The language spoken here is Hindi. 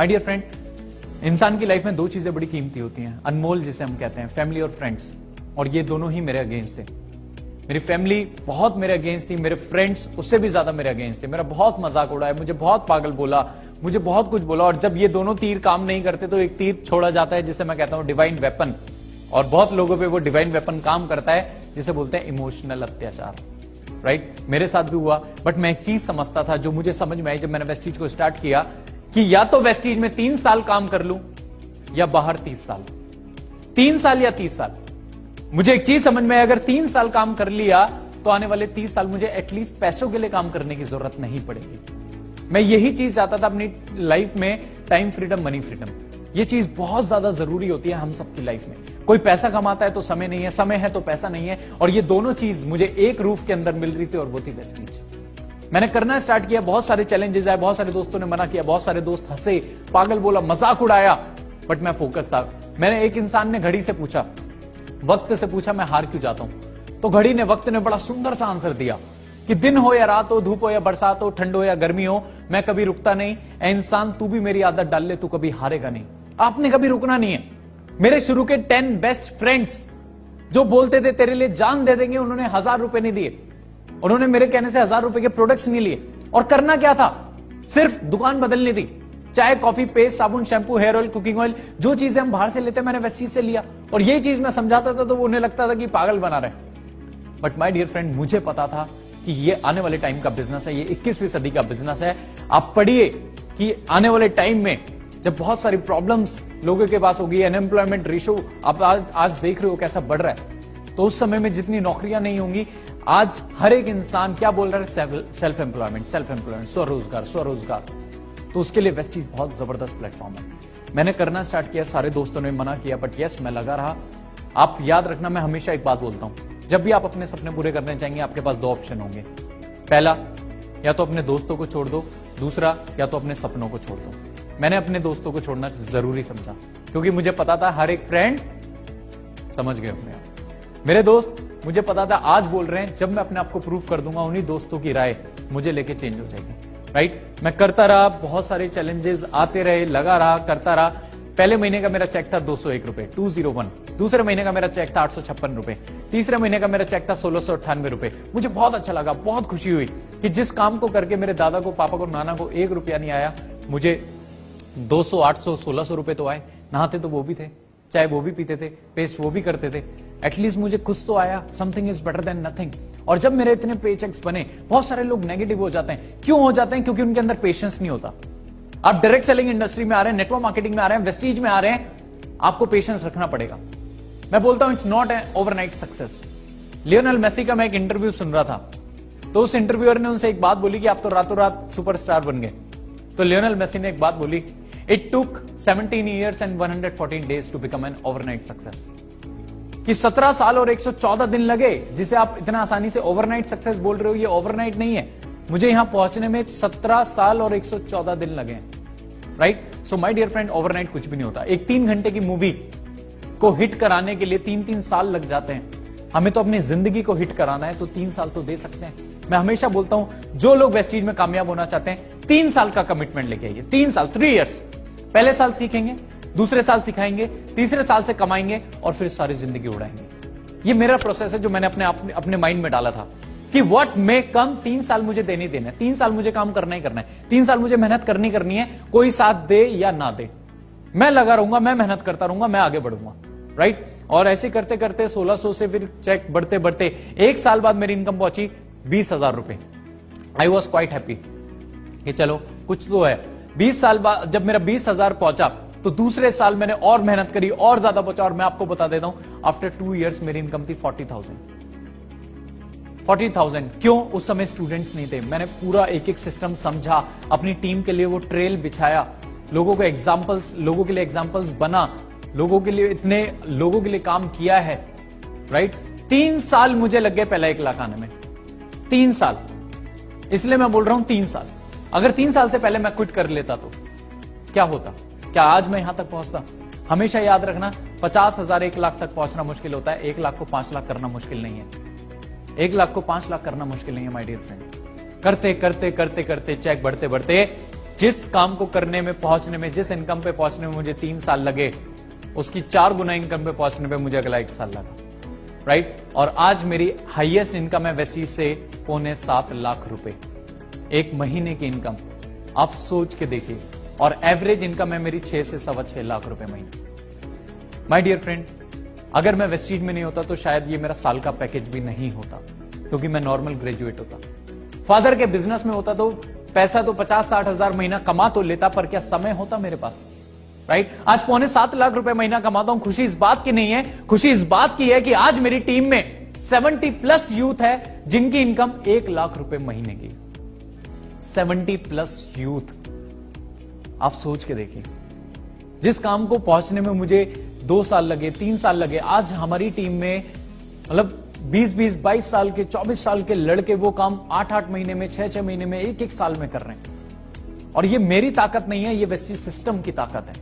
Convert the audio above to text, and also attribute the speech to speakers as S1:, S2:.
S1: माय डियर फ्रेंड, इंसान की लाइफ में दो चीजें बड़ी कीमती होती हैं, अनमोल जिसे हम कहते हैं, फैमिली और फ्रेंड्स। और ये दोनों ही मेरे अगेंस्ट थे। मेरी फैमिली बहुत मेरे अगेंस्ट थी, मेरे फ्रेंड्स उससे भी ज्यादा मेरे अगेंस्ट थे। मेरा बहुत मजाक उड़ाया, मुझे बहुत पागल बोला, मुझे बहुत कुछ बोला। और जब ये दोनों तीर काम नहीं करते तो एक तीर छोड़ा जाता है जिसे मैं कहता हूं डिवाइन वेपन। और बहुत लोगों पे वो डिवाइन वेपन काम करता है जिसे बोलते हैं इमोशनल अत्याचार। राइट, मेरे साथ भी हुआ। बट मैं एक चीज समझता था जो मुझे समझ में आई जब मैंने वेस्टीज को स्टार्ट किया, कि या तो वेस्टीज में 3 साल काम कर लूं या बाहर 30 साल, 3 साल या 30 साल। मुझे एक चीज समझ में आई, अगर 3 साल काम कर लिया तो आने वाले 30 साल मुझे एटलीस्ट पैसों के लिए काम करने की जरूरत नहीं पड़ेगी। मैं यही चीज चाहता था अपनी लाइफ में, टाइम फ्रीडम, मनी फ्रीडम। ये चीज बहुत ज्यादा जरूरी होती है हम सबकी लाइफ में। कोई पैसा कमाता है तो समय नहीं है, समय है तो पैसा नहीं है। और ये दोनों चीज मुझे एक रूफ के अंदर मिल रही थी और वो थी वेस्टीज। मैंने करना स्टार्ट किया, बहुत सारे चैलेंजेस आए, बहुत सारे दोस्तों ने मना किया, बहुत सारे दोस्त हंसे, पागल बोला, मजाक उड़ाया, बट मैं फोकस था। मैंने एक इंसान ने घड़ी से पूछा, वक्त से पूछा, मैं हार क्यों जाता हूं? तो घड़ी ने, वक्त ने बड़ा सुंदर सा आंसर दिया कि दिन हो या रात हो, धूप हो या बरसात हो, ठंड हो या गर्मी हो, मैं कभी रुकता नहीं। ए इंसान, तू भी मेरी आदत डाल ले, तू कभी हारेगा नहीं। आपने कभी रुकना नहीं है। मेरे शुरू के 10 बेस्ट फ्रेंड्स जो बोलते थे तेरे लिए जान दे देंगे, उन्होंने 1000 रुपए नहीं दिए। उन्होंने मेरे कहने से 1000 रुपए के प्रोडक्ट्स नहीं लिए। और करना क्या था? सिर्फ दुकान बदलनी थी। चाय, कॉफी, पेस्ट, साबुन, shampoo, hair oil, cooking oil, जो चीजें हम बाहर से लेते, मैंने वेस्टीज से लिया। और यही चीज मैं समझाता था तो वो उन्हें लगता था कि पागल बना रहे। बट माय डियर फ्रेंड, मुझे पता था कि ये आने वाले टाइम का बिजनेस है, ये 21वीं सदी का बिजनेस है। आप पढ़िए कि आने वाले टाइम में जब बहुत सारी प्रॉब्लम्स लोगों के पास होगी, अनएम्प्लॉयमेंट रेशो आप आज देख रहे हो कैसा बढ़ रहा है, तो उस समय में जितनी नौकरियां नहीं होंगी, आज हर एक इंसान क्या बोल रहा है? सेल्फ एम्प्लॉयमेंट, स्वरोजगार, स्वरोजगार। तो उसके लिए वेस्टीज बहुत जबरदस्त प्लेटफॉर्म है। मैंने करना स्टार्ट किया, सारे दोस्तों ने मना किया, बट यस, मैं लगा रहा। आप याद रखना, मैं हमेशा एक बात बोलता हूं, जब भी आप अपने सपने पूरे करने चाहेंगे, आपके पास 2 ऑप्शन होंगे। पहला, या तो अपने दोस्तों को छोड़ दो, दूसरा, या तो अपने सपनों को छोड़ दो। मैंने अपने दोस्तों को छोड़ना जरूरी समझा, क्योंकि मुझे पता था हर एक फ्रेंड, समझ गए अपने आप, मेरे दोस्त, मुझे पता था आज बोल रहे हैं, जब मैं अपने आप को प्रूव कर दूंगा, उन्हीं दोस्तों की राय मुझे लेके चेंज हो जाएगी। राइट, मैं करता रहा, बहुत सारे चैलेंजेस आते रहे, लगा रहा, करता रहा। पहले महीने का मेरा चेक था 201 रुपए, 201। दूसरे महीने का मेरा चेक था 856 रुपए। तीसरे महीने का मेरा चेक था 1698 रुपए। मुझे बहुत अच्छा लगा, बहुत खुशी हुई कि जिस काम को करके मेरे दादा को, पापा को, नाना को 1 रुपया नहीं आया, मुझे 200, 800, 1600 रुपए तो आए। नहाते तो वो भी थे, चाय वो भी पीते थे, पेस्ट वो भी करते थे। एटलीस्ट मुझे कुछ तो आया। Something is better than nothing. और जब मेरे इतने पे चेक्स बने, बहुत सारे लोग नेगेटिव हो जाते हैं। क्यों हो जाते हैं? क्योंकि उनके अंदर पेशेंस नहीं होता। आप डायरेक्ट सेलिंग इंडस्ट्री में आ रहे हैं, नेटवर्क मार्केटिंग में आ रहे हैं, वेस्टीज में आ रहे हैं, आपको पेशेंस रखना पड़ेगा। मैं बोलता हूं, it's not a overnight success. Lionel Messi का मैं एक इंटरव्यू सुन रहा था, तो उस इंटरव्यूअर ने उनसे एक बात बोली कि आप तो रातों रात सुपरस्टार बन गए। तो लियोनेल मेसी ने एक बात बोली, it took 17 years and 114 days to become an overnight success। कि 17 साल और 114 दिन लगे, जिसे आप इतना आसानी से ओवरनाइट सक्सेस बोल रहे हो, ये ओवरनाइट नहीं है। मुझे यहां पहुंचने में 17 साल और 114 दिन लगे। Right, so my dear friend, overnight कुछ भी नहीं होता। एक 3 घंटे की मूवी को हिट कराने के लिए 3-3 साल लग जाते हैं। हमें तो अपनी जिंदगी को हिट कराना है, तो 3 साल तो दे सकते हैं। मैं हमेशा बोलता हूं, जो लोग वेस्टीज में कामयाब होना चाहते हैं, 3 साल का कमिटमेंट लेके आइए। 3 साल, 3 years। पहले साल सीखेंगे, दूसरे साल सिखाएंगे, तीसरे साल से कमाएंगे, और फिर सारी जिंदगी उड़ाएंगे। ये मेरा प्रोसेस है जो मैंने अपने माइंड में डाला था कि व्हाट मे कम, 3 साल मुझे देने ही देना है, 3 साल मुझे काम करना ही करना है, 3 साल मुझे मेहनत करनी है। कोई साथ दे या ना दे, मैं लगा रहूंगा, मैं मेहनत करता रहूंगा, मैं आगे बढ़ूंगा। राइट, और ऐसे करते करते 1600 से फिर चेक बढ़ते बढ़ते 1 साल बाद मेरी इनकम पहुंची 20,000 रुपए। आई वॉज क्वाइट हैप्पी कि चलो कुछ तो है। 20 साल बाद जब मेरा 20,000 पहुंचा, तो दूसरे साल मैंने और मेहनत करी, और ज्यादा पहुंचा। और मैं आपको बता देता हूं, आफ्टर 2 years मेरी इनकम थी 40,000। 40,000 क्यों? उस समय स्टूडेंट्स नहीं थे। मैंने पूरा एक एक सिस्टम समझा, अपनी टीम के लिए वो ट्रेल बिछाया, लोगों के लिए एग्जाम्पल्स बना, लोगों के लिए इतने लोगों के लिए काम किया है। राइट, 3 साल मुझे लग गए पहला 1 लाख आने में। 3 साल, इसलिए मैं बोल रहा हूं 3 साल। अगर 3 साल से पहले मैं क्विट कर लेता तो क्या होता? क्या आज मैं यहां तक पहुंचता? हमेशा याद रखना, 50,000 1 लाख तक पहुंचना मुश्किल होता है, 1 लाख को 5 लाख करना मुश्किल नहीं है। 1 लाख को 5 लाख करना मुश्किल नहीं है माय डियर फ्रेंड। करते करते करते करते चेक बढ़ते बढ़ते जिस काम को करने में, पहुंचने में, जिस इनकम पे पहुंचने में मुझे 3 साल लगे, उसकी 4 गुना इनकम पे पहुंचने पे मुझे अगला 1 साल लगा, राइट। और आज मेरी हाईएस्ट इनकम है वेस्टीज से 6.25 लाख रुपए एक महीने की इनकम, आप सोच के देखिए। और एवरेज इनकम है मेरी 6 से 6.25 लाख रुपए महीने। माय डियर फ्रेंड, अगर मैं वेस्टीज में नहीं होता तो शायद ये मेरा साल का पैकेज भी नहीं होता, क्योंकि मैं नॉर्मल ग्रेजुएट होता। फादर के बिजनेस में होता तो पैसा तो 50-60 हजार महीना कमा तो लेता, पर क्या समय होता मेरे पास, राइट। आज 6.25 लाख रुपए महीना कमाता हूं। खुशी इस बात की नहीं है, खुशी इस बात की है कि आज मेरी टीम में 70+ यूथ है जिनकी इनकम 1 लाख रुपए महीने की। 70+ यूथ, आप सोच के देखिए। जिस काम को पहुंचने में मुझे 2 साल लगे, 3 साल लगे, आज हमारी टीम में मतलब 20-20, 22 साल के, 24 साल के लड़के वो काम 8-8 महीने में, 6-6 महीने में, 1-1 साल में कर रहे हैं। और ये मेरी ताकत नहीं है, ये वेस्टीज सिस्टम की ताकत है।